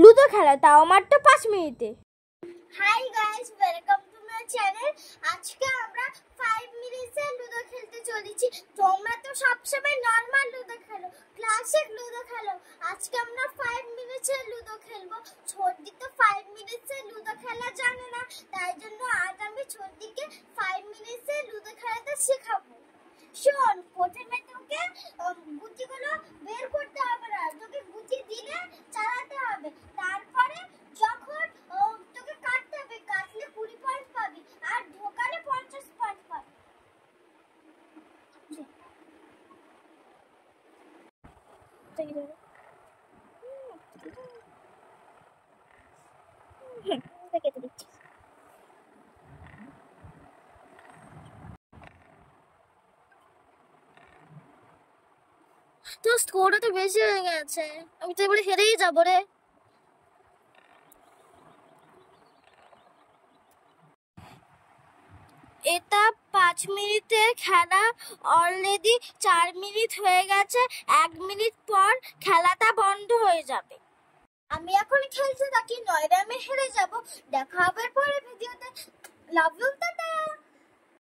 Ludo খেলা, তাও মাত্র 5 মিনিটে। Hi guys, welcome to my channel. আজকে আমরা 5 মিনিটসে লুডো খেলতে চলেছি। তোমরা তো সবসময় নরমাল লুডো খেলো, ক্লাসিক লুডো খেলো। আজকে আমরা 5 মিনিটসে লুডো খেলবো। ছোটদি তো 5 মিনিটসে লুডো খেলা জানে না, তাই জন্য আজ আমি ছোটদিকে 5 মিনিটসে লুডো খেলাটা শেখাবো। শোন, প্রথমে তোকে গুটিগুলো বের করতে হবে না, তোকে গুটি দিলে চালাতে হবে। তারপরে যখন তোকে কাটতে হবে, কাটলে 20 পয়েন্ট পাবি আর ঢোকালে 50 পয়েন্ট পাবি। কেটে দিচ্ছি। তো স্কোরটা তো বেশি হয়ে গেছে, আমি তো এবারে হেরেই যাবো রে। এটা 5 মিনিটের খেলা, অলরেডি 4 মিনিট হয়ে গেছে। 1 মিনিট পর খেলাটা বন্ধ হয়ে যাবে। আমি এখন খেলতে থাকি, নয়তো আমি হেরে যাব। দেখা হবে পরের ভিডিওতে। Love you, tata.